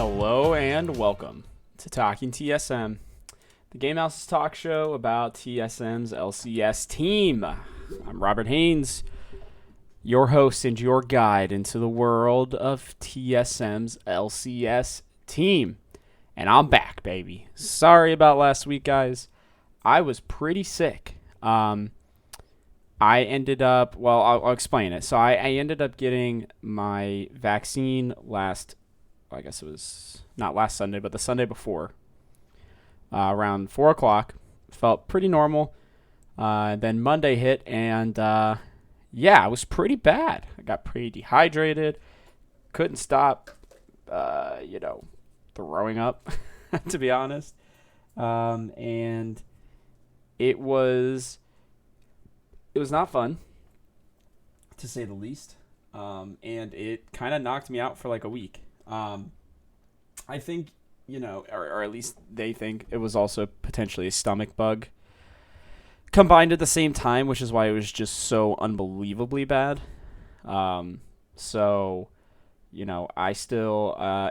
Hello and welcome to Talking TSM, the Game House's talk show about TSM's LCS team. I'm Robert Haynes, your host and your guide into the world of TSM's LCS team. And I'm back, baby. Sorry about last week, guys. I was pretty sick. I ended up, I'll explain it. So I ended up getting my vaccine I guess it was not last Sunday, but the Sunday before, around 4 o'clock. Felt pretty normal. Then Monday hit, and it was pretty bad. I got pretty dehydrated. Couldn't stop, throwing up, to be honest. And it was not fun, to say the least. And it kind of knocked me out for like a week. I think, or at least they think it was also potentially a stomach bug combined at the same time, which is why it was just so unbelievably bad. I still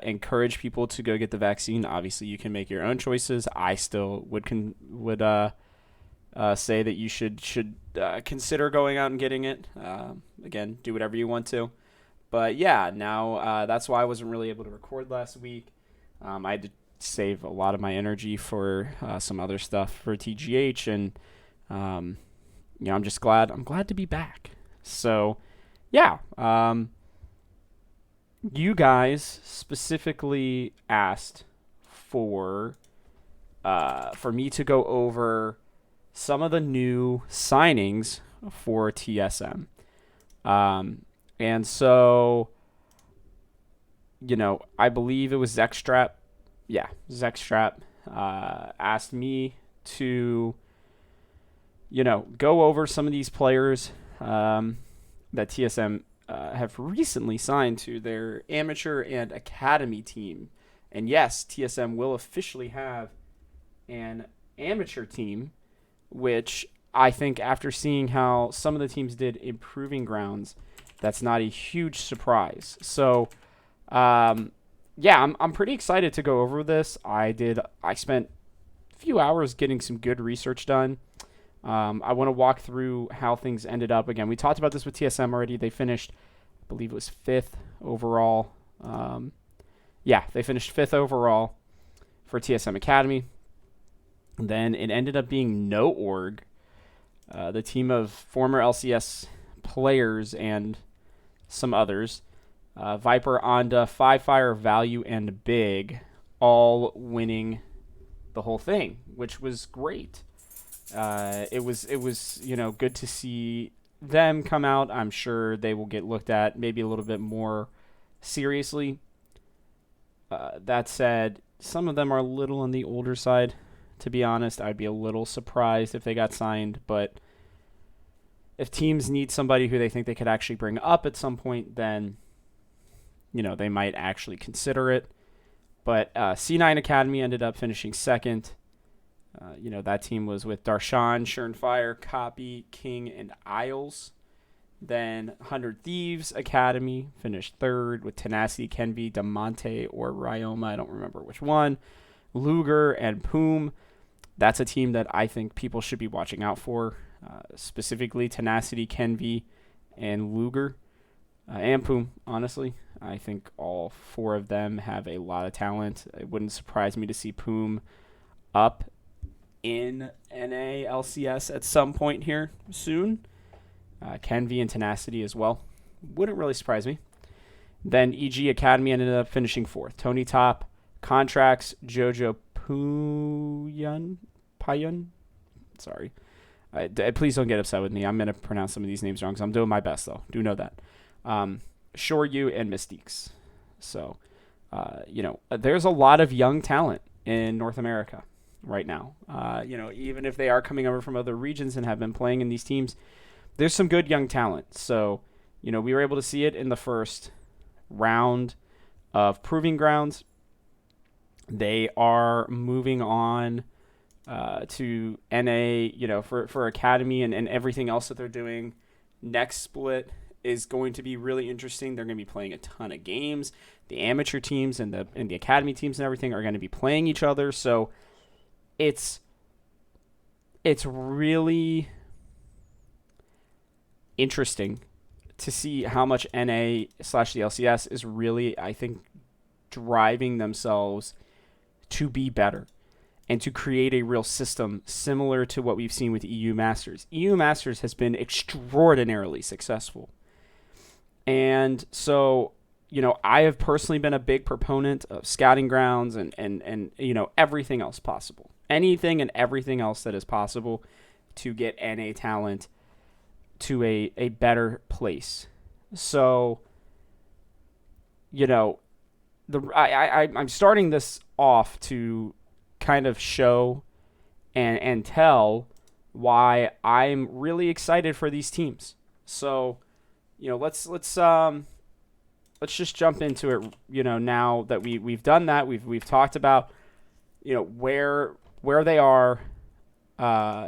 encourage people to go get the vaccine. Obviously, you can make your own choices. I still would say that you should consider going out and getting it. Again, do whatever you want to. But yeah, now that's why I wasn't really able to record last week. I had to save a lot of my energy for some other stuff for TGH, and I'm just glad. I'm glad to be back. So, yeah, you guys specifically asked for me to go over some of the new signings for TSM. And so, I believe it was Zextrap. Yeah, Zextrap asked me to, go over some of these players that TSM have recently signed to their amateur and academy team. And yes, TSM will officially have an amateur team, which I think after seeing how some of the teams did in Proving Grounds, that's not a huge surprise. So, I'm pretty excited to go over this. I spent a few hours getting some good research done. I want to walk through how things ended up. Again, we talked about this with TSM already. They finished, I believe it was 5th overall. They finished 5th overall for TSM Academy. Then it ended up being No Org, the team of former LCS players and some others. Viper, Onda, Five Fire, Value, and Big, all winning the whole thing, which was great. It was good to see them come out. I'm sure they will get looked at maybe a little bit more seriously. That said, some of them are a little on the older side. To be honest, I'd be a little surprised if they got signed, but if teams need somebody who they think they could actually bring up at some point, then, they might actually consider it. But C9 Academy ended up finishing 2nd. That team was with Darshan, Shurnfire, Copy, King, and Isles. Then 100 Thieves Academy finished 3rd with Tenacity, Kenvi, Damonte, or Ryoma. I don't remember which one. Luger and Poom. That's a team that I think people should be watching out for. Specifically Tenacity, Kenvi, and Luger, and Poom, honestly. I think all 4 of them have a lot of talent. It wouldn't surprise me to see Poom up in NA LCS at some point here soon. Kenvi and Tenacity as well. Wouldn't really surprise me. Then EG Academy ended up finishing 4th. Tony Top, Contracts, Jojo Payun. Sorry. Please don't get upset with me. I'm going to pronounce some of these names wrong because I'm doing my best, though. Do know that. Shoryu and Mystiques. So, there's a lot of young talent in North America right now. Even if they are coming over from other regions and have been playing in these teams, there's some good young talent. So, we were able to see it in the first round of Proving Grounds. They are moving on to NA, for Academy and everything else that they're doing next split. is going to be really interesting. They're going to be playing a ton of games. The amateur teams and the academy teams and everything are going to be playing each other. So it's really interesting to see how much NA/the LCS is really, I think, driving themselves to be better and to create a real system similar to what we've seen with EU Masters. EU Masters has been extraordinarily successful. And so, I have personally been a big proponent of scouting grounds and everything else possible. Anything and everything else that is possible to get NA talent to a better place. So, I'm starting this off to kind of show and tell why I'm really excited for these teams. So, let's just jump into it. Now that we've done that, we've talked about where they are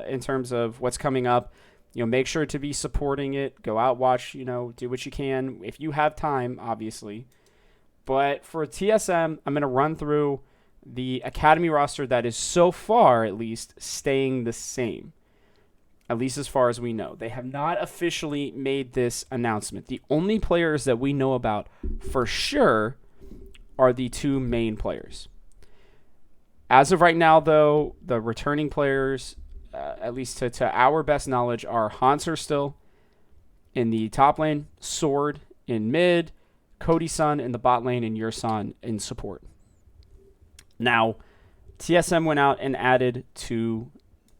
in terms of what's coming up. Make sure to be supporting it. Go out, watch. Do what you can if you have time, obviously. But for TSM, I'm going to run through the academy roster that is so far, at least, staying the same, at least as far as we know. They have not officially made this announcement. The only players that we know about for sure are the two main players. As of right now, though, the returning players, at least to our best knowledge, are Hanser still in the top lane, Sword in mid, Cody Sun in the bot lane, and Yursan in support. Now, TSM went out and added 2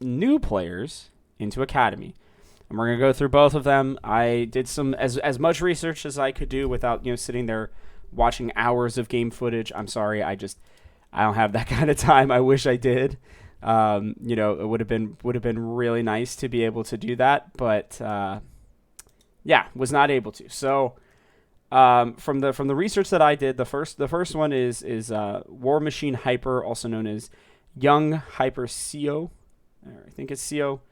new players into Academy. And we're going to go through both of them. I did some as much research as I could do without sitting there watching hours of game footage. I'm sorry, I don't have that kind of time. I wish I did. It would have been really nice to be able to do that, but was not able to. So from the research that I did, the first one is War Machine Hyper, also known as Young Hyper CO. I think it's CO.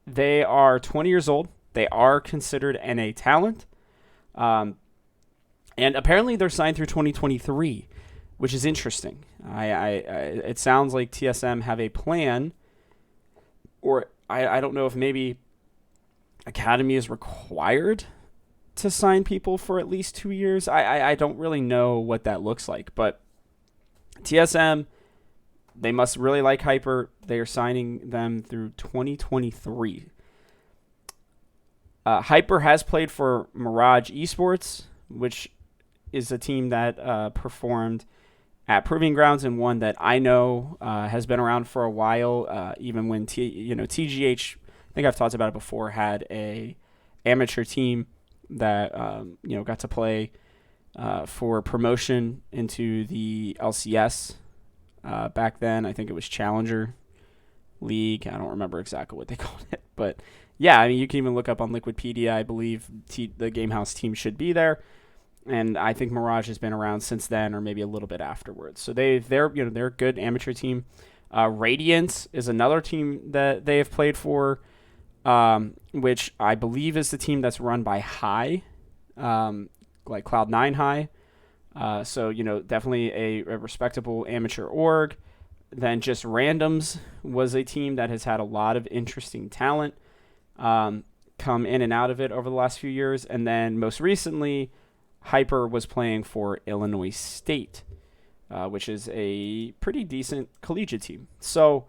They are 20 years old. They are considered NA talent. And apparently they're signed through 2023, which is interesting. It sounds like TSM have a plan, or I don't know if maybe Academy is required to sign people for at least 2 years. I don't really know what that looks like, but TSM, they must really like Hyper. They are signing them through 2023. Hyper has played for Mirage Esports, which is a team that performed at Proving Grounds, and one that I know has been around for a while. Even when TGH, I think I've talked about it before, had a amateur team that got to play for promotion into the LCS back then. I think it was Challenger League. I don't remember exactly what they called it, but yeah, I mean, you can even look up on Liquidpedia. I believe the Gamehouse team should be there, and I think Mirage has been around since then, or maybe a little bit afterwards. So they're a good amateur team. Radiant is another team that they have played for, which I believe is the team that's run by High, like Cloud9 High. So definitely a respectable amateur org. Then Just Randoms was a team that has had a lot of interesting talent come in and out of it over the last few years. And then most recently, Hyper was playing for Illinois State, which is a pretty decent collegiate team. So,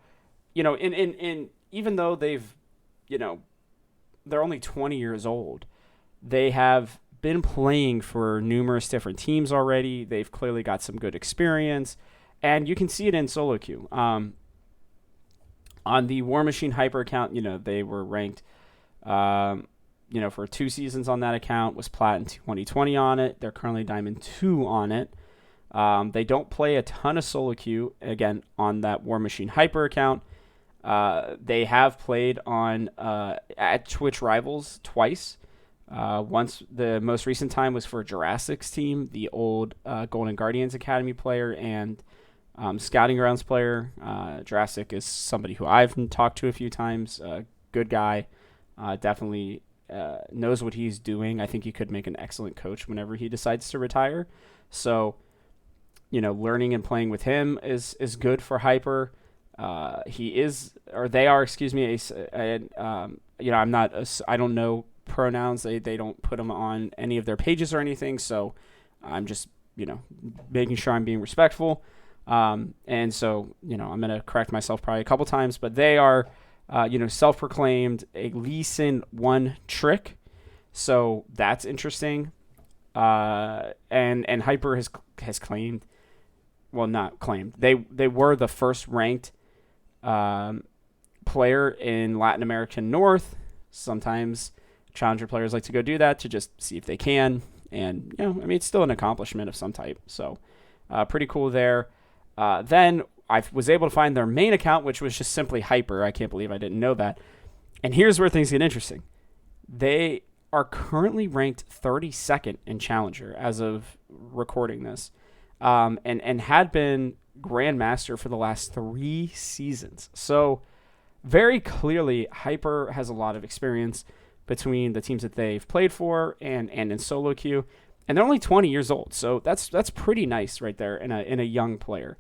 in even though they've, they're only 20 years old, they have been playing for numerous different teams already. They've clearly got some good experience, and you can see it in solo queue. On the War Machine Hyper account, they were ranked, for 2 seasons on that account, was Plat in 2020 on it. They're currently Diamond 2 on it. They don't play a ton of solo queue, again, on that War Machine Hyper account. They have played on at Twitch Rivals twice. Once, the most recent time was for Jurassic's team, the old Golden Guardians Academy player and Scouting Grounds player. Jurassic is somebody who I've talked to a few times. Good guy. Definitely knows what he's doing. I think he could make an excellent coach whenever he decides to retire. So, learning and playing with him is good for Hyper. They are, excuse me, I don't know pronouns. They don't put them on any of their pages or anything. So I'm just, making sure I'm being respectful. And so, I'm going to correct myself probably a couple times, but they are, self-proclaimed a Lee Sin 1 trick. So that's interesting. And Hyper has claimed, well, not claimed. They were the first ranked player in Latin American North. Sometimes challenger players like to go do that to just see if they can. And, it's still an accomplishment of some type. So pretty cool there. Then I was able to find their main account, which was just simply Hyper. I can't believe I didn't know that. And here's where things get interesting. They are currently ranked 32nd in Challenger as of recording this, and had been Grandmaster for the last 3 seasons. So very clearly, Hyper has a lot of experience between the teams that they've played for and in solo queue, and they're only 20 years old. So that's pretty nice right there in a young player.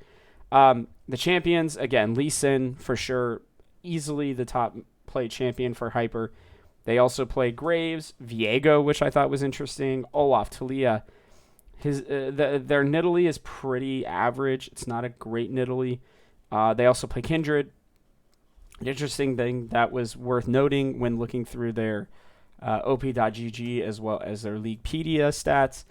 The champions, again, Lee Sin for sure, easily the top played champion for Hyper. They also play Graves, Viego, which I thought was interesting, Olaf, Talia. Their Nidalee is pretty average. It's not a great Nidalee. They also play Kindred. An interesting thing that was worth noting when looking through their op.gg as well as their Leaguepedia stats,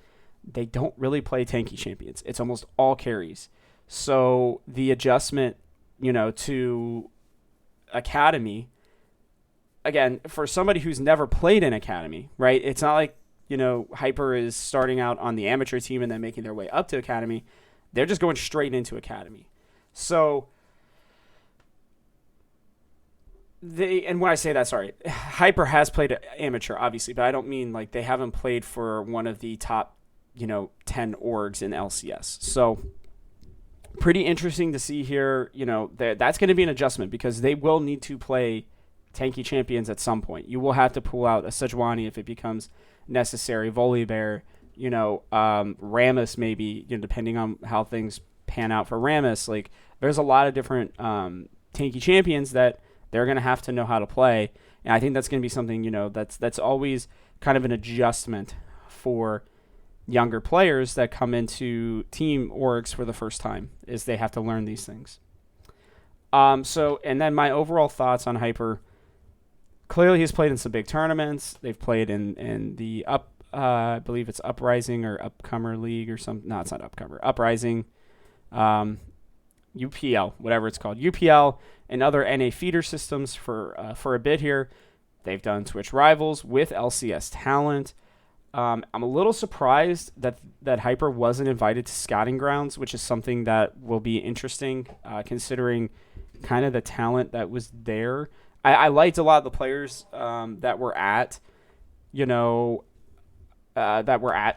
they don't really play tanky champions. It's almost all carries. So the adjustment, to Academy, again, for somebody who's never played in Academy, right? It's not like, Hyper is starting out on the amateur team and then making their way up to Academy. They're just going straight into Academy. So and when I say that, sorry, Hyper has played amateur, obviously, but I don't mean like they haven't played for one of the top, 10 orgs in LCS. So pretty interesting to see here. That's going to be an adjustment because they will need to play tanky champions at some point. You will have to pull out a Sejuani if it becomes necessary, Volibear, Rammus maybe, depending on how things pan out for Rammus. Like, there's a lot of different tanky champions that they're going to have to know how to play. And I think that's going to be something, that's always kind of an adjustment for younger players that come into team orgs for the first time, is they have to learn these things. And then my overall thoughts on Hyper. Clearly, he's played in some big tournaments. They've played in the I believe it's Uprising or Upcomer League or something. No, it's not Upcomer. Uprising, UPL, whatever it's called. UPL and other NA feeder systems for a bit here. They've done Twitch Rivals with LCS talent. I'm a little surprised that Hyper wasn't invited to Scouting Grounds, which is something that will be interesting considering kind of the talent that was there. I liked a lot of the players that were at,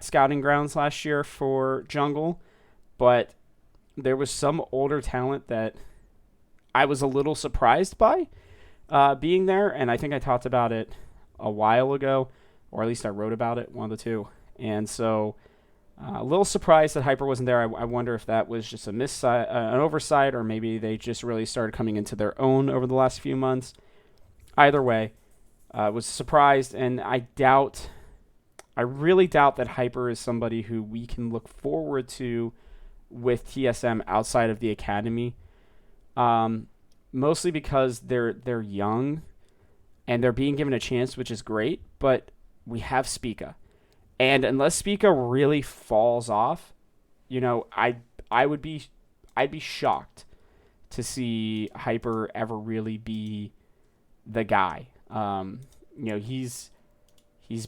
Scouting Grounds last year for Jungle, but there was some older talent that I was a little surprised by being there, and I think I talked about it a while ago, or at least I wrote about it, one of the two. And so a little surprised that Hyper wasn't there. I wonder if that was just an oversight, or maybe they just really started coming into their own over the last few months. Either way, was surprised, and I really doubt that Hyper is somebody who we can look forward to with TSM outside of the Academy. Mostly because they're young and they're being given a chance, which is great, but we have Spica. And unless Spica really falls off, I'd be shocked to see Hyper ever really be the guy. He's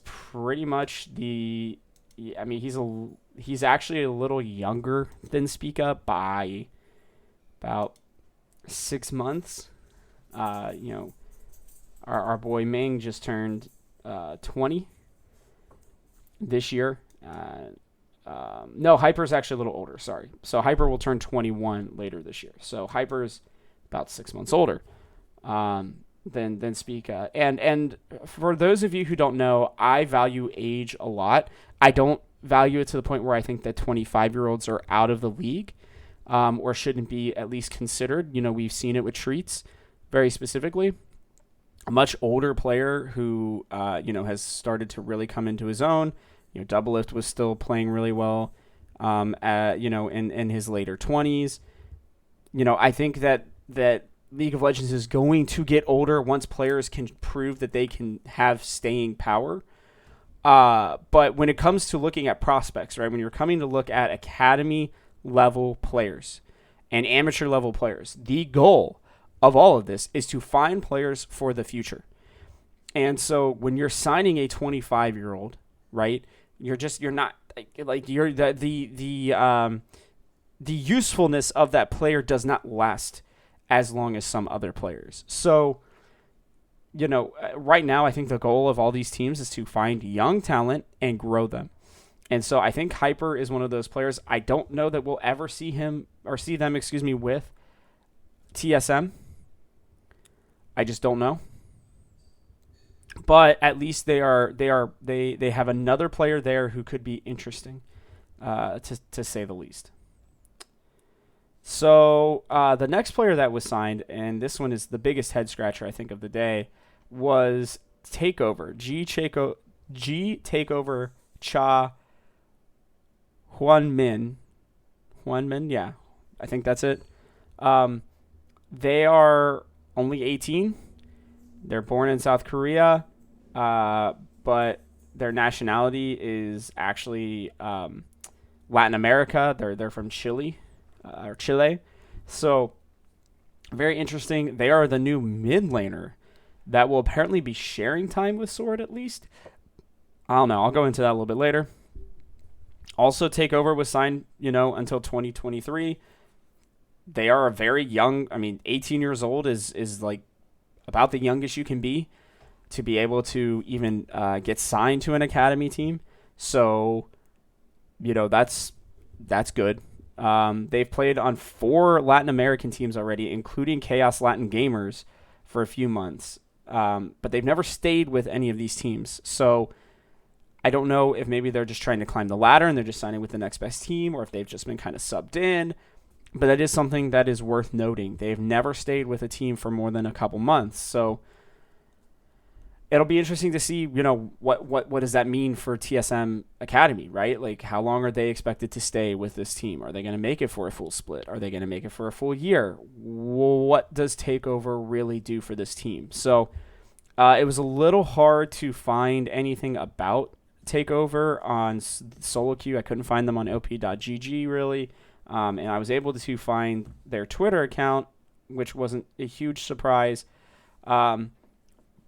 pretty much he's actually a little younger than Spica by about 6 months. Our boy Ming just turned 20 this year. No, Hyper's actually a little older, sorry. So Hyper will turn 21 later this year. So Hyper's about 6 months older. than Spica. And for those of you who don't know, I value age a lot. I don't value it to the point where I think that 25-year-olds are out of the league, or shouldn't be at least considered. We've seen it with Treats very specifically. A much older player who, has started to really come into his own. Doublelift was still playing really well, in his later 20s. I think that League of Legends is going to get older once players can prove that they can have staying power. But when it comes to looking at prospects, right, when you're coming to look at academy level players and amateur level players, the goal of all of this is to find players for the future. And so when you're signing a 25-year-old, right, you're not like you're the usefulness of that player does not last as long as some other players. So, right now I think the goal of all these teams is to find young talent and grow them. And so I think Hyper is one of those players. I don't know that we'll ever see them with TSM. I just don't know. But at least they have another player there who could be interesting, to say the least. So the next player that was signed, and this one is the biggest head scratcher I think of the day, was Takeover. G Takeover Cha Huanmin. Huanmin, yeah, I think that's it. They are only 18. They're born in South Korea, but their nationality is actually Latin America. They're from Chile. So very interesting. They are the new mid laner that will apparently be sharing time with Sword, at least. I don't know. I'll go into that a little bit later. Also, Takeover was signed, until 2023. They are a very young, 18 years old is like about the youngest you can be to be able to even get signed to an academy team. So, that's good. They've played on 4 Latin American teams already, including Chaos Latin Gamers, for a few months. But they've never stayed with any of these teams. So I don't know if maybe they're just trying to climb the ladder and they're just signing with the next best team, or if they've just been kind of subbed in. But that is something that is worth noting. They've never stayed with a team for more than a couple months. So it'll be interesting to see, what does that mean for TSM Academy, right? Like, how long are they expected to stay with this team? Are they going to make it for a full split? Are they going to make it for a full year? What does Takeover really do for this team? So it was a little hard to find anything about Takeover on solo queue. I couldn't find them on lp.gg really. And I was able to find their Twitter account, which wasn't a huge surprise. But,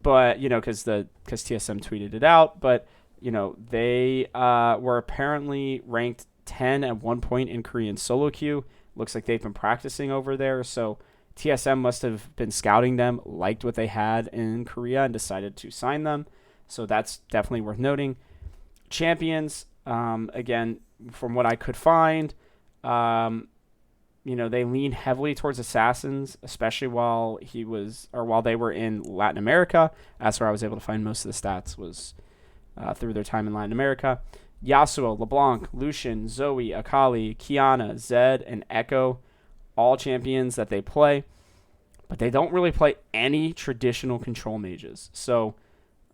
because TSM tweeted it out. But, they were apparently ranked 10 at one point in Korean solo queue. Looks like they've been practicing over there. So TSM must have been scouting them, liked what they had in Korea, and decided to sign them. So that's definitely worth noting. Champions, again, from what I could find, they lean heavily towards assassins, especially while they were in Latin America. That's where I was able to find most of the stats, was through their time in Latin America. Yasuo, LeBlanc, Lucian, Zoe, Akali, Kiana, Zed, and Echo, all champions that they play, but they don't really play any traditional control mages. So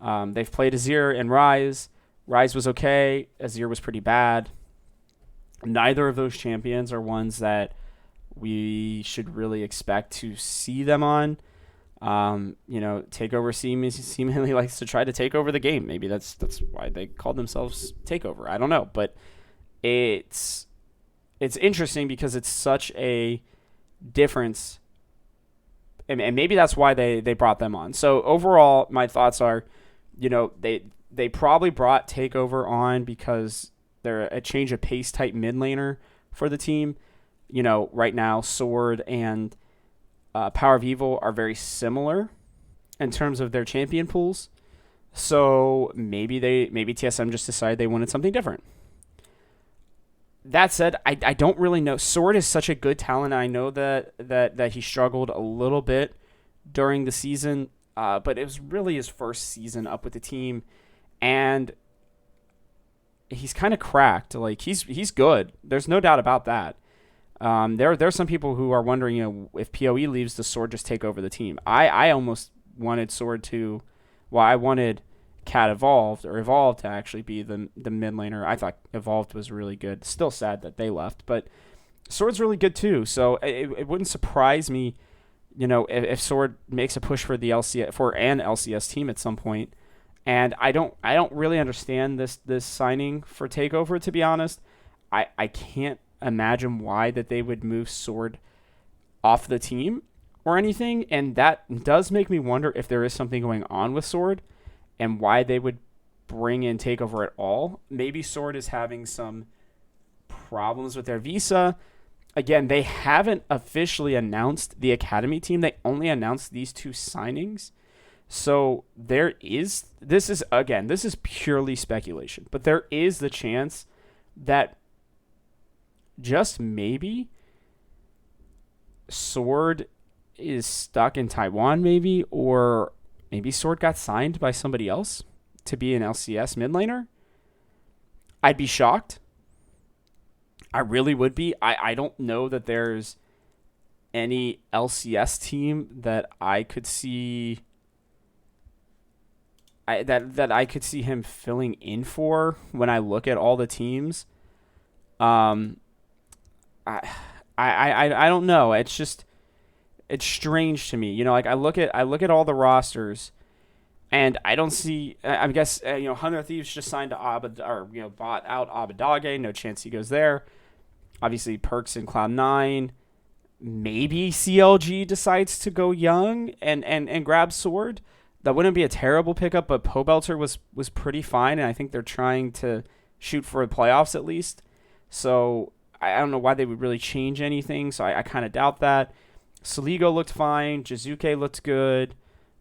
they've played Azir and Ryze. Ryze was okay. Azir was pretty bad. Neither of those champions are ones that we should really expect to see them on. Takeover seemingly likes to try to take over the game. Maybe that's why they called themselves Takeover. I don't know, but it's interesting because it's such a difference, and maybe that's why they brought them on. So overall, my thoughts are, they probably brought Takeover on because they're a change of pace type mid laner for the team. Right now, Sword and Power of Evil are very similar in terms of their champion pools. So maybe TSM just decided they wanted something different. That said, I don't really know. Sword is such a good talent. I know that he struggled a little bit during the season. but it was really his first season up with the team, and he's kind of cracked. Like he's good. There's no doubt about that. There's some people who are wondering, if PoE leaves, does Sword just take over the team? I almost wanted Sword to, I wanted Cat Evolved to actually be the mid laner. I thought Evolved was really good. Still sad that they left, but Sword's really good too. So it wouldn't surprise me, if Sword makes a push for the LCS team at some point. And I don't really understand this signing for Takeover, to be honest. I can't imagine why that they would move Sword off the team or anything, and that does make me wonder if there is something going on with Sword and why they would bring in Takeover at all. Maybe Sword is having some problems with their visa. Again, they haven't officially announced the Academy team. They only announced these 2 signings. So this is purely speculation, but there is the chance that just maybe Sword is stuck in Taiwan, maybe, or maybe Sword got signed by somebody else to be an LCS mid laner. I'd be shocked. I really would be. I don't know that there's any LCS team that I could see that I could see him filling in for when I look at all the teams. I don't know. It's strange to me. I look at all the rosters, and I don't see. I guess Hunter Thieves just signed to bought out Abadage. No chance he goes there. Obviously, Perks in Cloud9. Maybe CLG decides to go young and grab Sword. That wouldn't be a terrible pickup, but Pobelter was pretty fine, and I think they're trying to shoot for the playoffs at least. So I don't know why they would really change anything, so I kind of doubt that. Saligo looked fine. Jizuke looked good.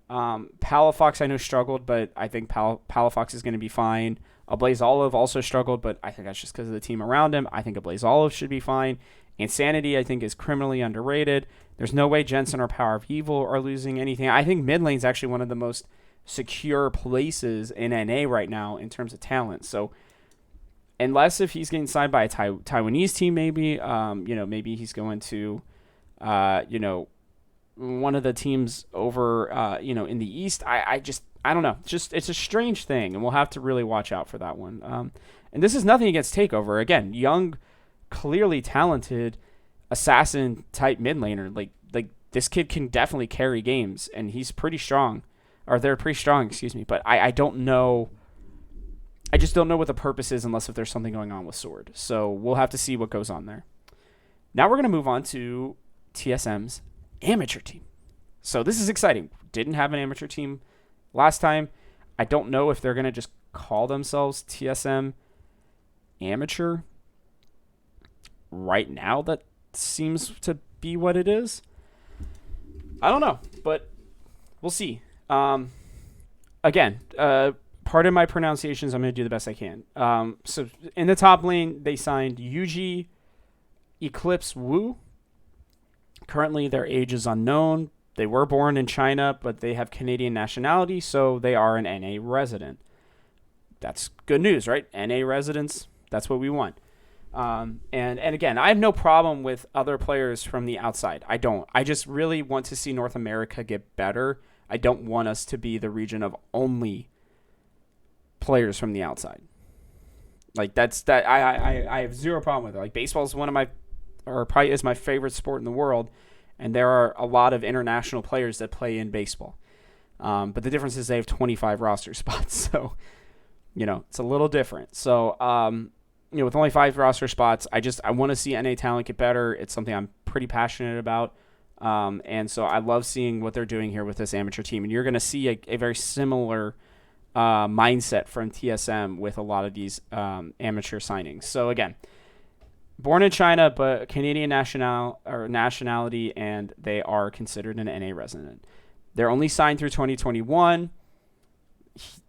Palafox I know struggled, but I think Palafox is going to be fine. Ablaze Olive also struggled, but I think that's just because of the team around him. I think Ablaze Olive should be fine. Insanity, I think, is criminally underrated. There's no way Jensen or Power of Evil are losing anything. I think mid lane's actually one of the most secure places in NA right now in terms of talent. So unless if he's getting signed by a Taiwanese team, maybe, maybe he's going to, one of the teams over, in the East. I don't know. It's a strange thing, and we'll have to really watch out for that one. And this is nothing against Takeover. Again, young, clearly talented assassin type mid laner. Like this kid can definitely carry games, and he's pretty strong, or they're pretty strong, excuse me. But I don't know. I just don't know what the purpose is unless if there's something going on with Sword. So we'll have to see what goes on there. Now we're going to move on to TSM's amateur team. So this is exciting. Didn't have an amateur team last time. I don't know if they're going to just call themselves TSM Amateur. Right now, that seems to be what it is. I don't know, but we'll see. Again, pardon my pronunciations. I'm going to do the best I can. So in the top lane, they signed Yuji Eclipse Wu. Currently, their age is unknown. They were born in China, but they have Canadian nationality, so they are an NA resident. That's good news, right? NA residents, that's what we want. And again, I have no problem with other players from the outside. I don't. I just really want to see North America get better. I don't want us to be the region of only players from the outside. Like I have zero problem with it. Like baseball is probably is my favorite sport in the world, and there are a lot of international players that play in baseball. But the difference is they have 25 roster spots, so it's a little different. So with only 5 roster spots, I want to see NA talent get better. It's something I'm pretty passionate about. And so I love seeing what they're doing here with this amateur team. And you're going to see a very similar mindset from TSM with a lot of these amateur signings. So again, born in China, but Canadian nationality, and they are considered an NA resident. They're only signed through 2021.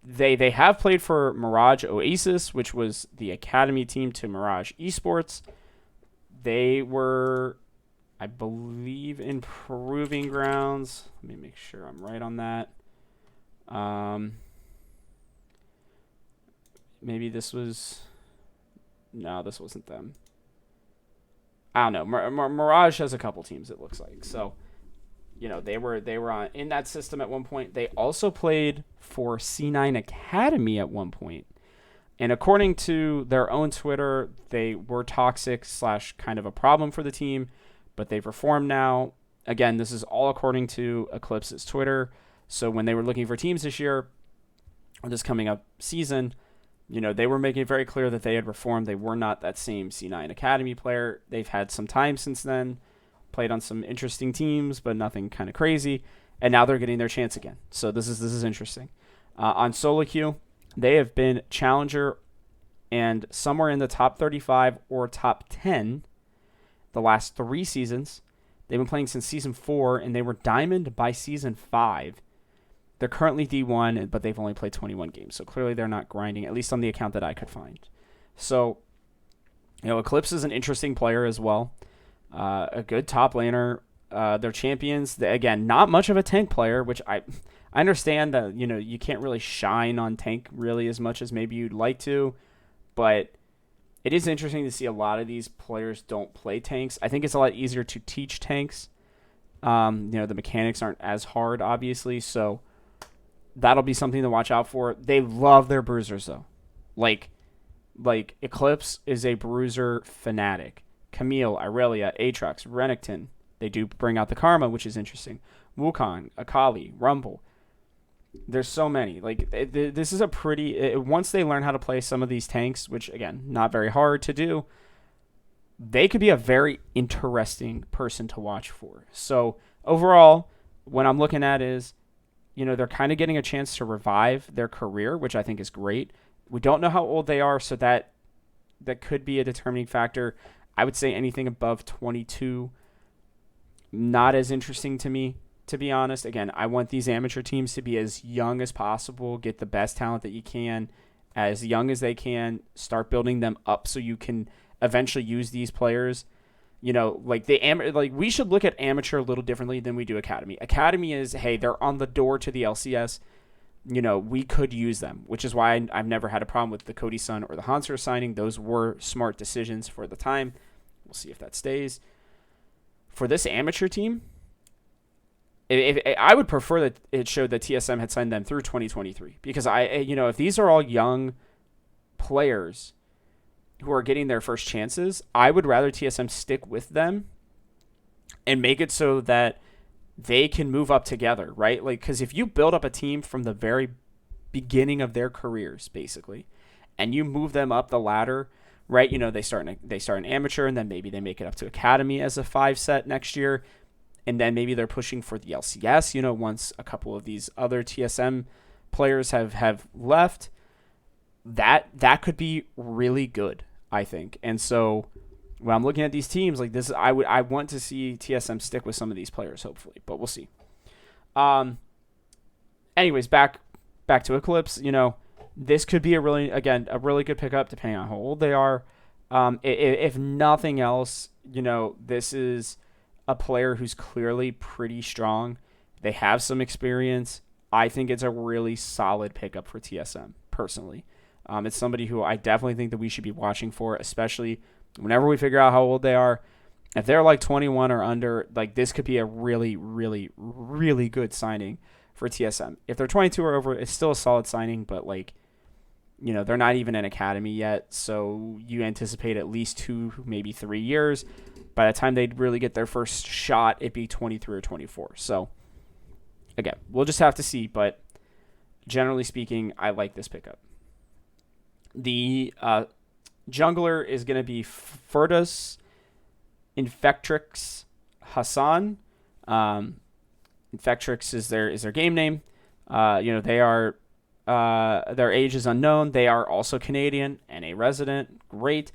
They have played for Mirage Oasis, which was the academy team to Mirage Esports. They were, I believe, in Proving Grounds. Let me make sure I'm right on that. Um, maybe this was. No, this wasn't them. I don't know. Mirage has a couple teams, it looks like. So, they were on in that system at one point. They also played for C9 Academy at one point. And according to their own Twitter, they were toxic / kind of a problem for the team, but they've reformed now. Again, this is all according to Eclipse's Twitter. So when they were looking for teams this year, or this coming up season, they were making it very clear that they had reformed. They were not that same C9 Academy player. They've had some time since then, played on some interesting teams, but nothing kind of crazy. And now they're getting their chance again. So this is interesting. On solo queue, they have been challenger and somewhere in the top 35 or top 10 the last 3 seasons. They've been playing since season 4, and they were diamond by season 5. They're currently D1, but they've only played 21 games. So clearly they're not grinding, at least on the account that I could find. So, Eclipse is an interesting player as well. A good top laner. They're champions. Again, not much of a tank player, which I understand that, you can't really shine on tank really as much as maybe you'd like to. But it is interesting to see a lot of these players don't play tanks. I think it's a lot easier to teach tanks. The mechanics aren't as hard, obviously, so that'll be something to watch out for. They love their bruisers, though. Like Eclipse is a bruiser fanatic. Camille, Irelia, Aatrox, Renekton. They do bring out the Karma, which is interesting. Wukong, Akali, Rumble. There's so many. This is a pretty... once they learn how to play some of these tanks, which, again, not very hard to do, they could be a very interesting person to watch for. So, overall, what I'm looking at is, they're kind of getting a chance to revive their career, which I think is great. We don't know how old they are, so that could be a determining factor. I would say anything above 22, not as interesting to me, to be honest. Again, I want these amateur teams to be as young as possible, get the best talent that you can, as young as they can, start building them up so you can eventually use these players. We should look at amateur a little differently than we do academy. Academy is, hey, they're on the door to the LCS. We could use them, which is why I've never had a problem with the Cody Sun or the Hanser signing. Those were smart decisions for the time. We'll see if that stays. For this amateur team, if I would prefer that it showed that TSM had signed them through 2023, because if these are all young players who are getting their first chances, I would rather TSM stick with them and make it so that they can move up together, right? Because if you build up a team from the very beginning of their careers, basically, and you move them up the ladder, right? They start in amateur, and then maybe they make it up to academy as a 5-set next year, and then maybe they're pushing for the LCS, once a couple of these other TSM players have left. That could be really good, I think. And so when I'm looking at these teams like this, I want to see TSM stick with some of these players, hopefully, but we'll see. Anyways, back to Eclipse. This could be a really good pickup depending on how old they are. If nothing else, this is a player who's clearly pretty strong. They have some experience. I think it's a really solid pickup for TSM, personally. It's somebody who I definitely think that we should be watching for, especially whenever we figure out how old they are. If they're 21 or under, this could be a really, really, really good signing for TSM. If they're 22 or over, it's still a solid signing, but they're not even in academy yet, so you anticipate at least 2, maybe 3 years. By the time they'd really get their first shot, it'd be 23 or 24. So, again, we'll just have to see, but generally speaking, I like this pickup. The jungler is going to be Furtus Infectrix Hassan. Infectrix is their game name. They are their age is unknown. They are also Canadian and a resident. Great.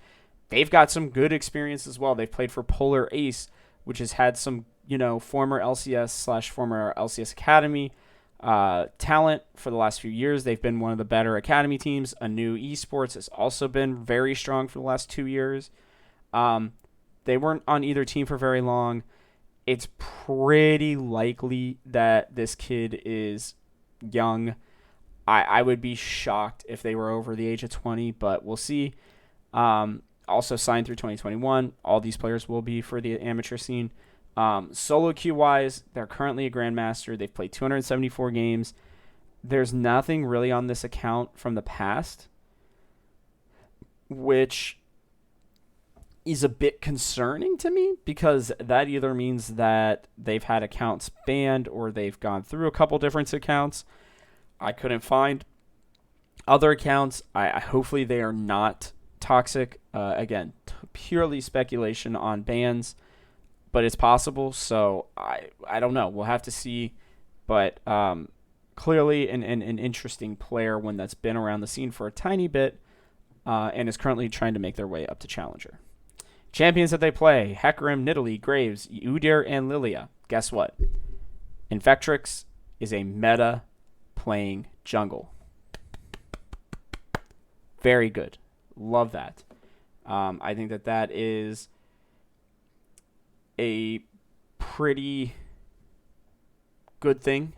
They've got some good experience as well. They've played for Polar Ace, which has had some former LCS / former LCS Academy talent for the last few years. They've been one of the better academy teams. A new esports has also been very strong for the last 2 years. They weren't on either team for very long. It's pretty likely that this kid is, young. I would be shocked if they were over the age of 20, but we'll see. Also signed through 2021. All these players will be for the amateur scene. Solo queue wise, they're currently a grandmaster. They've played 274 games. There's nothing really on this account from the past, which is a bit concerning to me, because that either means that they've had accounts banned or they've gone through a couple different accounts. I couldn't find other accounts. I hopefully they are not toxic. Again, purely speculation on bans, but it's possible. So I don't know. We'll have to see. But clearly an interesting player, one that's been around the scene for a tiny bit, and is currently trying to make their way up to Challenger. Champions that they play: Hecarim, Nidalee, Graves, Udyr, and Lilia. Guess what? Infectrix is a meta playing jungle. Very good. Love that. I think that is a pretty good thing.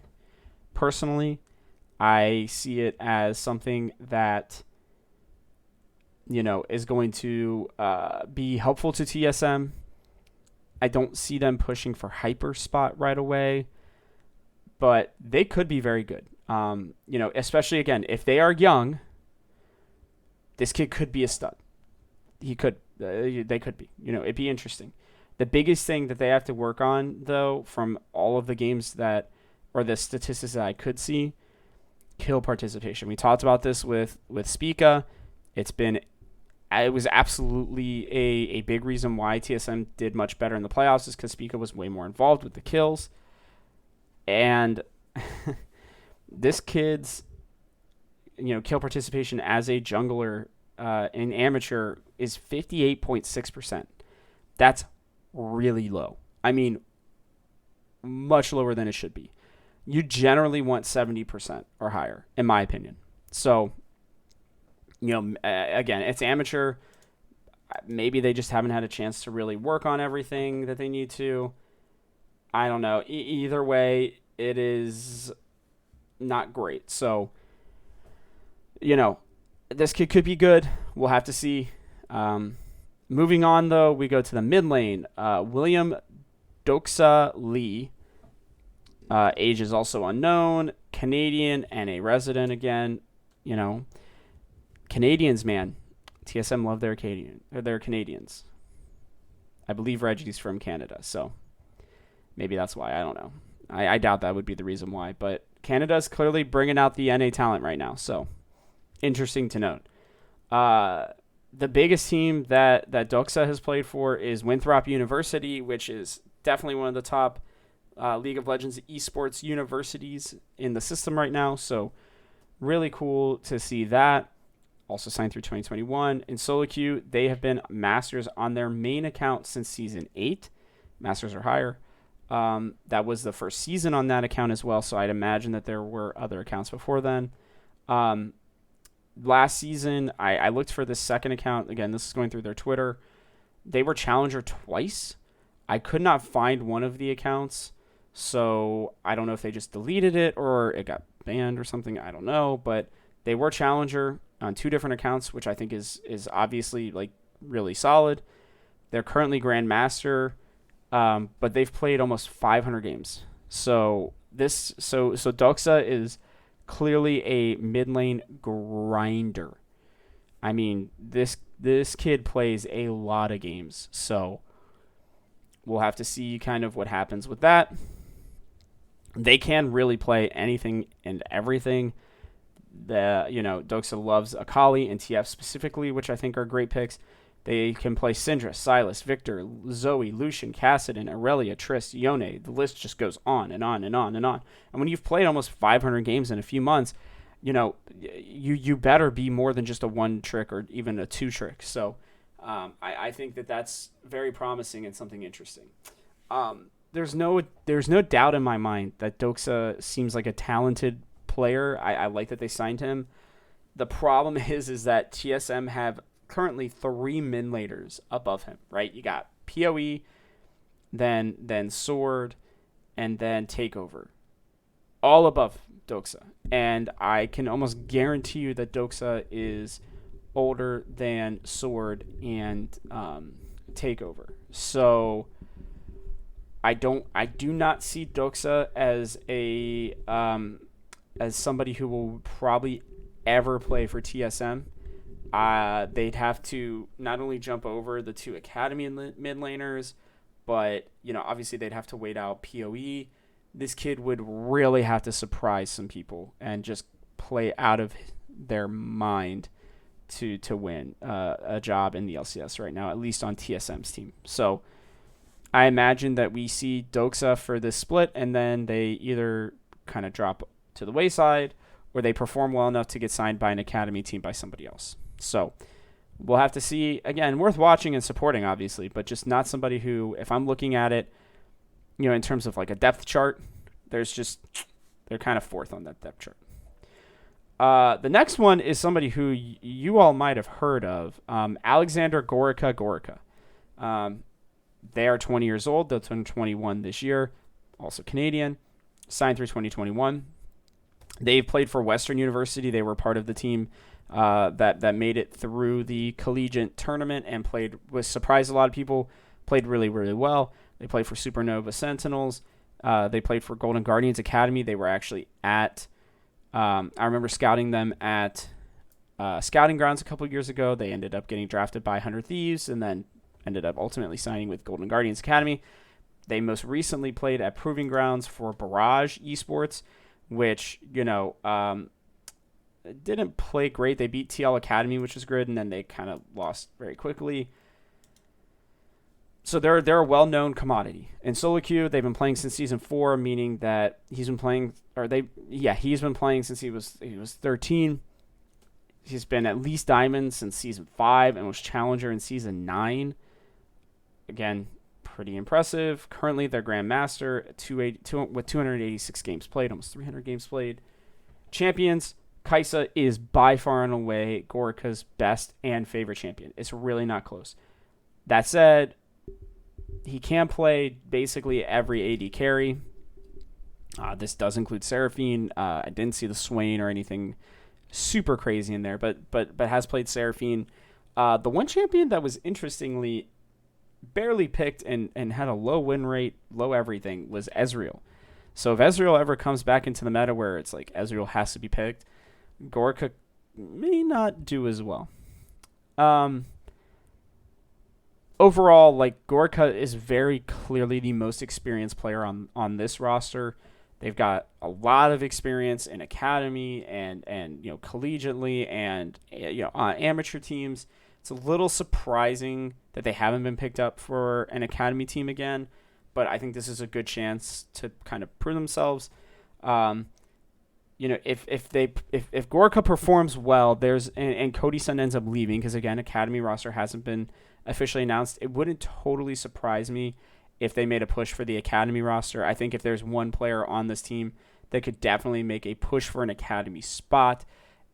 Personally, I see it as something that, is going to be helpful to TSM. I don't see them pushing for hyper spot right away, but they could be very good. Especially again, if they are young, this kid could be a stud. They could be. It'd be interesting. The biggest thing that they have to work on, though, from all of the games or the statistics that I could see, kill participation. We talked about this with Spica. It was absolutely a big reason why TSM did much better in the playoffs, is because Spica was way more involved with the kills. And this kid's, kill participation as a jungler in amateur is 58.6%. That's really low. I mean, much lower than it should be. You generally want 70% or higher, in my opinion. So, again, it's amateur. Maybe they just haven't had a chance to really work on everything that they need to. I don't know. Either way, it is not great. So, this kid could be good. We'll have to see. Moving on, though, we go to the mid lane. William Doxa Lee. Age is also unknown. Canadian and a resident again. Canadians, man. TSM love their Canadians. I believe Reggie's from Canada, so maybe that's why. I don't know. I doubt that would be the reason why. But Canada's clearly bringing out the NA talent right now, so interesting to note. The biggest team that Doxa has played for is Winthrop University, which is definitely one of the top League of Legends esports universities in the system right now. So really cool to see that. Also signed through 2021. In solo queue, they have been Masters on their main account since Season 8. Masters or higher. That was the first season on that account as well, so I'd imagine that there were other accounts before then. Last season, I looked for this second account. Again, this is going through their Twitter. They were Challenger twice. I could not find one of the accounts, so I don't know if they just deleted it or it got banned or something. I don't know, but they were Challenger on two different accounts, which I think is obviously like really solid. They're currently Grandmaster, but they've played almost 500 games. So Doxa is clearly a mid lane grinder. I mean, this kid plays a lot of games, so we'll have to see kind of what happens with that. They can really play anything and everything. Doxa loves Akali and TF specifically, which I think are great picks. They can play Syndra, Sylas, Victor, Zoe, Lucian, Kassadin, Aurelia, Triss, Yone. The list just goes on and on and on and on. And when you've played almost 500 games in a few months, you better be more than just a one trick or even a two trick. So I think that's very promising and something interesting. There's no doubt in my mind that Doxa seems like a talented player. I like that they signed him. The problem is that TSM have currently 3 mid laners above him, right? You got PoE, then Sword, and then Takeover. all above Doxa. And I can almost guarantee you that Doxa is older than Sword and Takeover. So I do not see Doxa as as somebody who will probably ever play for TSM. They'd have to not only jump over the 2 Academy mid laners, but obviously they'd have to wait out PoE. This kid would really have to surprise some people and just play out of their mind to win a job in the LCS right now, at least on TSM's team. So I imagine that we see Doxa for this split, and then they either kind of drop to the wayside or they perform well enough to get signed by an Academy team by somebody else. So we'll have to see. Again, worth watching and supporting, obviously, but just not somebody who, if I'm looking at it, in terms of like a depth chart, they're kind of fourth on that depth chart. The next one is somebody who you all might have heard of, Alexander Gorica. They are 20 years old. They'll turn 21 this year. Also Canadian. Signed through 2021. They've played for Western University. They were part of the team that made it through the collegiate tournament and surprised a lot of people. Played really, really well. They played for Supernova Sentinels. They played for Golden Guardians Academy. They were actually at... I remember scouting them at Scouting Grounds a couple years ago. They ended up getting drafted by 100 Thieves and then ended up ultimately signing with Golden Guardians Academy. They most recently played at Proving Grounds for Barrage Esports, which, didn't play great. They beat TL Academy, which was good, and then they kind of lost very quickly. So they're a well-known commodity. In solo queue, they've been playing since season 4, meaning that he's been playing since he was 13. He's been at least Diamond since season 5 and was Challenger in season 9. Again, pretty impressive. Currently, they're Grandmaster with 286 games played, almost 300 games played. Champions, Kaisa is by far and away Gorica's best and favorite champion. It's really not close. That said, he can play basically every AD carry. This does include Seraphine. I didn't see the Swain or anything super crazy in there, but has played Seraphine. The one champion that was interestingly barely picked and had a low win rate, low everything, was Ezreal. So if Ezreal ever comes back into the meta where it's like Ezreal has to be picked, Gorica may not do as well. Overall, like, Gorica is very clearly the most experienced player on this roster. They've got a lot of experience in academy and collegiately and on amateur teams. It's a little surprising that they haven't been picked up for an academy team again, but I think this is a good chance to kind of prove themselves. If Gorica performs well, and Cody Sun ends up leaving because again, academy roster hasn't been officially announced. It wouldn't totally surprise me if they made a push for the academy roster. I think if there's one player on this team that could definitely make a push for an academy spot,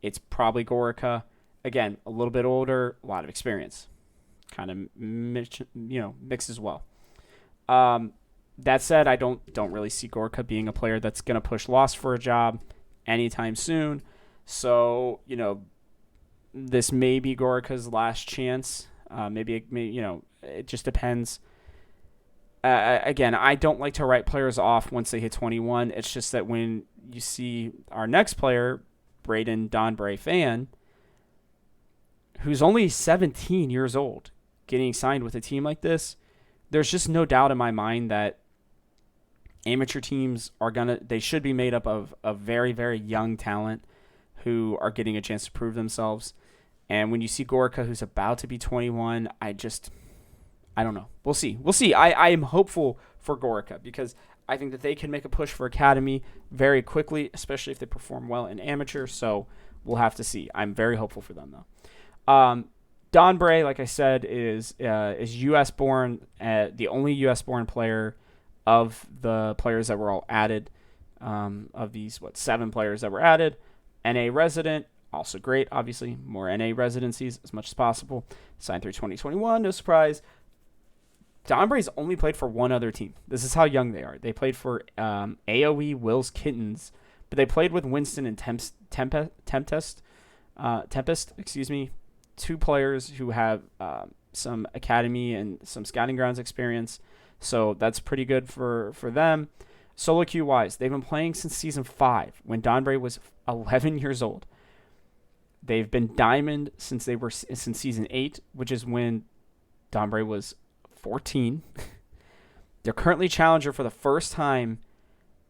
it's probably Gorica. Again, a little bit older, a lot of experience, kind of mixed as well. That said, I don't really see Gorica being a player that's going to push Lost for a job anytime soon. So this may be Gorica's last chance. It just depends. Again, I don't like to write players off once they hit 21. It's just that when you see our next player, Braden Donbray Fan, who's only 17 years old, getting signed with a team like this, there's just no doubt in my mind that amateur teams they should be made up of very, very young talent who are getting a chance to prove themselves. And when you see Gorica, who's about to be 21, I don't know. We'll see. I am hopeful for Gorica because I think that they can make a push for academy very quickly, especially if they perform well in amateur. So we'll have to see. I'm very hopeful for them, though. Don Bray, like I said, is U.S. born, the only U.S. born player of the players that were all added. Of these 7 players that were added, NA resident. Also great, obviously. More NA residencies as much as possible. Signed through 2021, no surprise. Donbray's only played for one other team. This is how young they are. They played for AOE Will's Kittens, but they played with Winston and Tempest, excuse me, two players who have some academy and some scouting grounds experience. So that's pretty good for them. Solo queue wise, they've been playing since season 5 when Donbray was 11 years old. They've been Diamond since season 8, which is when Donbray was 14. They're currently Challenger for the first time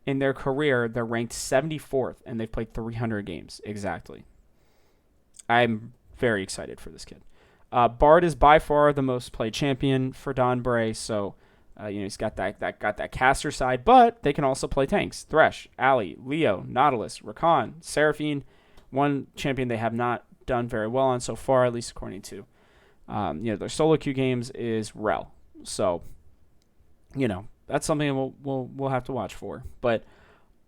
in their career. They're ranked 74th, and they've played 300 games exactly. I'm very excited for this kid. Bard is by far the most played champion for Donbray, so he's got that caster side, but they can also play tanks. Thresh, Ali, Leo, Nautilus, Rakan, Seraphine. One champion they have not done very well on so far, at least according to their solo queue games, is Rel. So, that's something we'll have to watch for. But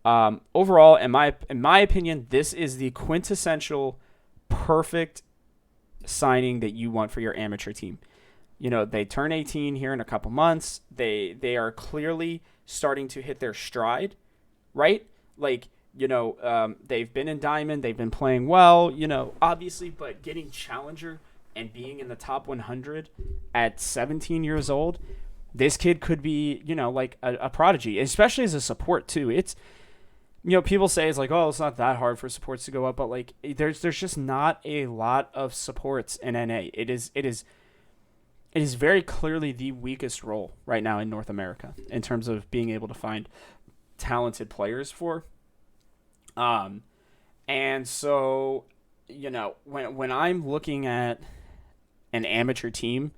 overall, in my opinion, this is the quintessential perfect signing that you want for your amateur team. They turn 18 here in a couple months. They are clearly starting to hit their stride, right? Like, they've been in Diamond, they've been playing well, obviously, but getting Challenger and being in the top 100 at 17 years old, this kid could be, like a prodigy, especially as a support too. It's, people say it's like, oh, it's not that hard for supports to go up, but like there's just not a lot of supports in NA. It is very clearly the weakest role right now in North America in terms of being able to find talented players for. And so, when I'm looking at an amateur team,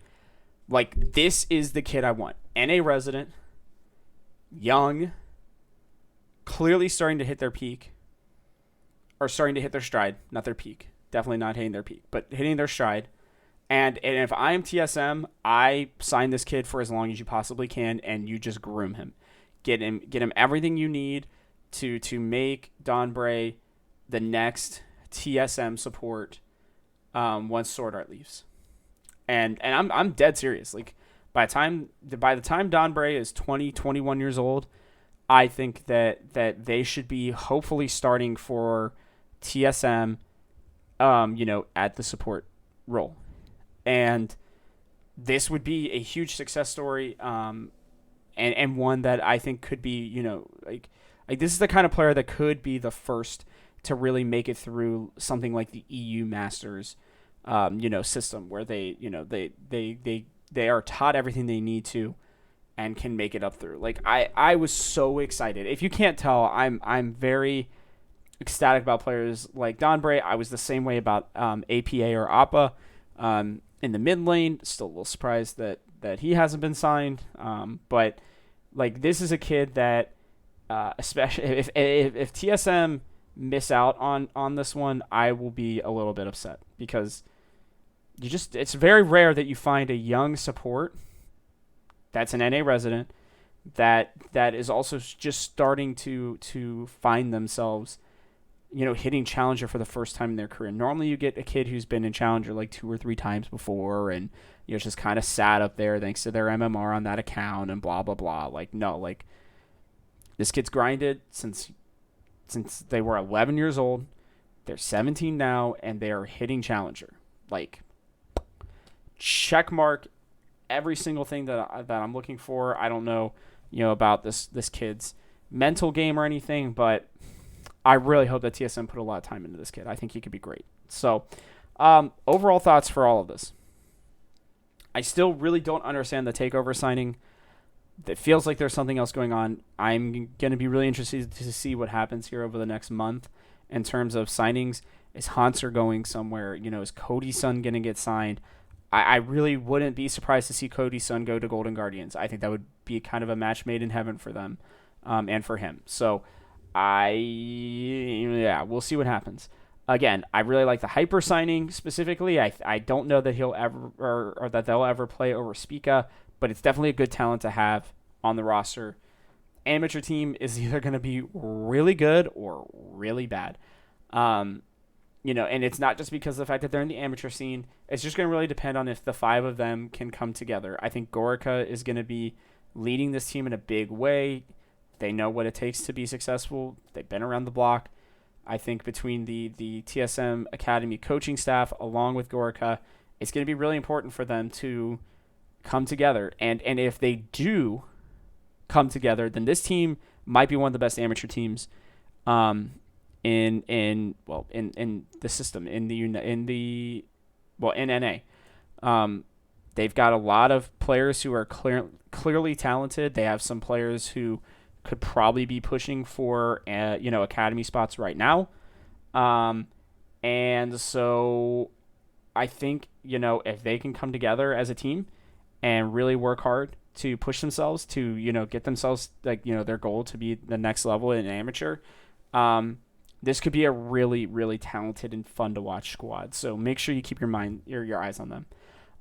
like this is the kid I want. NA resident, young, clearly starting to hit their peak, or starting to hit their stride, not their peak. Definitely not hitting their peak, but hitting their stride. And if I am TSM, I sign this kid for as long as you possibly can, and you just groom him. Get him everything you need to make Donbray the next TSM support once Sword Art leaves. And I'm dead serious. Like by the time Donbray is 21 years old, I think that they should be hopefully starting for TSM at the support role. And this would be a huge success story, and one that I think could be, like this is the kind of player that could be the first to really make it through something like the EU Masters, system where they are taught everything they need to and can make it up through. Like I was so excited. If you can't tell, I'm very ecstatic about players like Donbray. I was the same way about APA or Appa. In the mid lane, still a little surprised that he hasn't been signed. But like this is a kid that, especially if TSM miss out on this one, I will be a little bit upset because it's very rare that you find a young support that's an NA resident that is also just starting to find themselves, hitting Challenger for the first time in their career. Normally you get a kid who's been in Challenger like 2 or 3 times before and, just kind of sat up there thanks to their MMR on that account and blah, blah, blah. Like, no, like this kid's grinded since they were 11 years old. They're 17 now and they are hitting Challenger. Like, check mark every single thing that I'm looking for. I don't know, about this kid's mental game or anything, but I really hope that TSM put a lot of time into this kid. I think he could be great. So, overall thoughts for all of this. I still really don't understand the takeover signing. It feels like there's something else going on. I'm going to be really interested to see what happens here over the next month in terms of signings. Is Hanser going somewhere? Is Cody's son going to get signed? I really wouldn't be surprised to see Cody's son go to Golden Guardians. I think that would be kind of a match made in heaven for them and for him. So, we'll see what happens. Again, I really like the Hyper signing specifically. I don't know that he'll ever or that they'll ever play over Spica, but it's definitely a good talent to have on the roster. Amateur team is either going to be really good or really bad. And it's not just because of the fact that they're in the amateur scene. It's just going to really depend on if the 5 of them can come together. I think Gorica is going to be leading this team in a big way. They know what it takes to be successful. They've been around the block. I think between the TSM Academy coaching staff along with Gorica, it's going to be really important for them to come together. And if they do come together, then this team might be one of the best amateur teams in the system, in NA. They've got a lot of players who are clearly talented. They have some players who could probably be pushing for academy spots right now. And so I think, if they can come together as a team and really work hard to push themselves to, get themselves their goal to be the next level in amateur, this could be a really, really talented and fun to watch squad. So make sure you keep your eyes on them.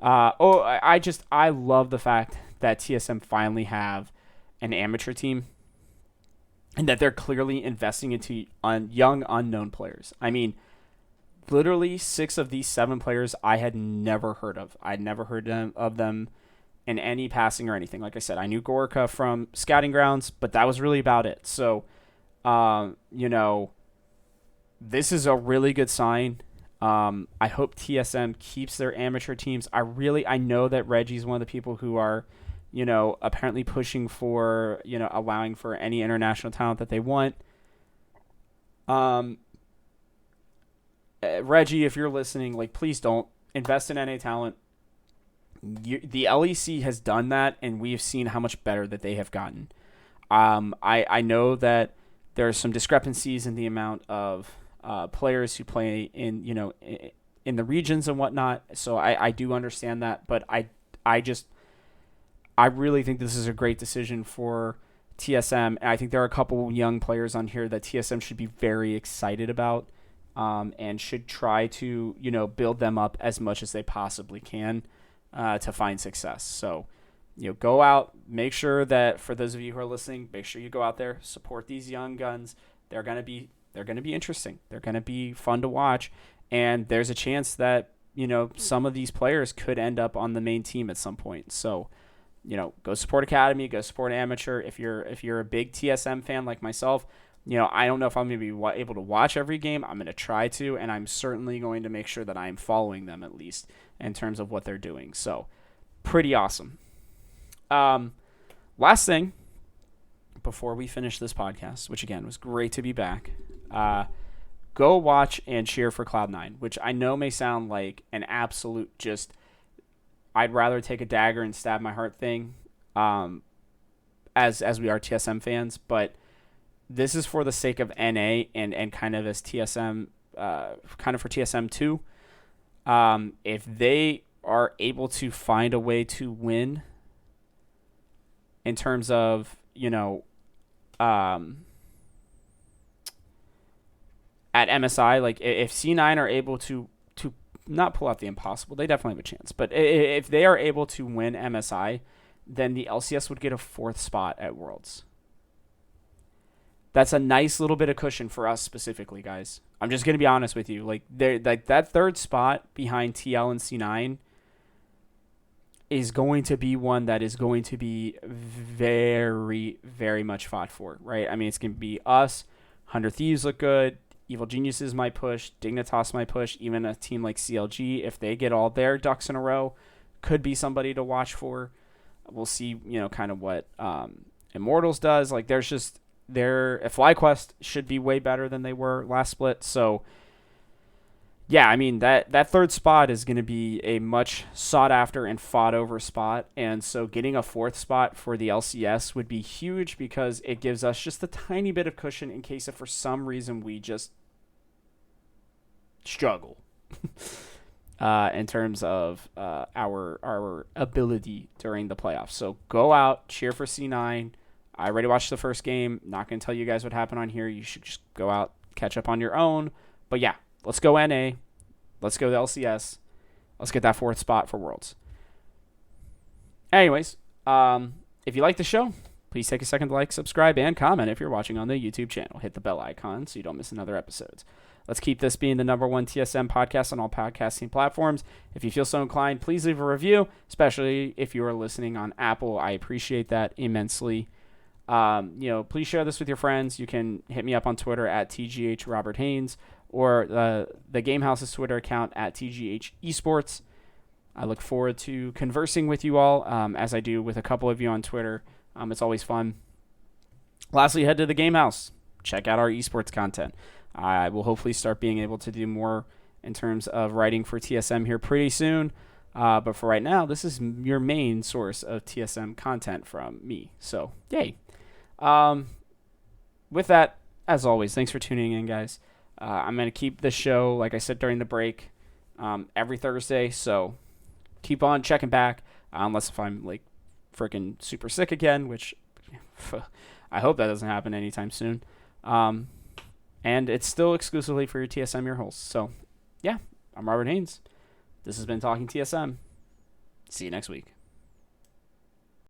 I love the fact that TSM finally have an amateur team and that they're clearly investing into young unknown players. I mean, literally 6 of these 7 players I had never heard of. I'd never heard of them in any passing or anything. Like I said, I knew Gorica from scouting grounds, but that was really about it. So, this is a really good sign. I hope TSM keeps their amateur teams. I know that Reggie's one of the people who are, apparently pushing for, allowing for any international talent that they want. Reggie, if you're listening, please don't invest in NA talent. The LEC has done that, and we've seen how much better that they have gotten. I know that there are some discrepancies in the amount of players who play in the regions and whatnot. So I do understand that, but I really think this is a great decision for TSM. And I think there are a couple young players on here that TSM should be very excited about, and should try to build them up as much as they possibly can to find success. So go out, make sure that for those of you who are listening, make sure you go out there, support these young guns. They're going to be interesting. They're going to be fun to watch. And there's a chance that, some of these players could end up on the main team at some point. So, go support Academy, go support Amateur. If you're a big TSM fan like myself, I don't know if I'm going to be able to watch every game. I'm going to try to, and I'm certainly going to make sure that I'm following them at least in terms of what they're doing. So, pretty awesome. Last thing before we finish this podcast, which again was great to be back, go watch and cheer for Cloud9, which I know may sound like an absolute just I'd rather take a dagger and stab my heart thing, as we are TSM fans, but this is for the sake of NA and kind of as TSM, kind of for TSM too. If they are able to find a way to win in terms of, at MSI, if C9 are able to not pull out the impossible, they definitely have a chance. But if they are able to win MSI, then the LCS would get a 4th spot at Worlds. That's a nice little bit of cushion for us specifically, guys. I'm just gonna be honest with you. That 3rd spot behind TL and C9 is going to be one that is going to be very, very much fought for, right? I mean, it's going to be us. 100 Thieves look good. Evil Geniuses might push. Dignitas might push. Even a team like CLG, if they get all their ducks in a row, could be somebody to watch for. We'll see, kind of what Immortals does. There's just FlyQuest should be way better than they were last split. So, yeah, I mean, that 3rd spot is going to be a much sought after and fought over spot. And so getting a 4th spot for the LCS would be huge because it gives us just a tiny bit of cushion in case if for some reason we just struggle in terms of our ability during the playoffs. So go out, cheer for C9. I already watched the first game. Not going to tell you guys what happened on here. You should just go out, catch up on your own. But yeah, let's go NA. Let's go to LCS. Let's get that 4th spot for Worlds. Anyways, if you like the show, please take a second to like, subscribe, and comment if you're watching on the YouTube channel. Hit the bell icon so you don't miss another episode. Let's keep this being the number one TSM podcast on all podcasting platforms. If you feel so inclined, please leave a review, especially if you are listening on Apple. I appreciate that immensely. Please share this with your friends. You can hit me up on Twitter at TGH Robert Haynes or the Gamehouse's Twitter account at TGH Esports. I look forward to conversing with you all, as I do with a couple of you on Twitter. It's always fun. Lastly, head to the Gamehouse. Check out our esports content. I will hopefully start being able to do more in terms of writing for TSM here pretty soon. But for right now, this is your main source of TSM content from me. So, yay. With that, as always, thanks for tuning in, guys. I'm going to keep this show, like I said during the break, every Thursday. So keep on checking back, unless if I'm like freaking super sick again, which I hope that doesn't happen anytime soon. And it's still exclusively for your TSM ear holes. So, yeah, I'm Robert Haynes. This has been Talking TSM. See you next week.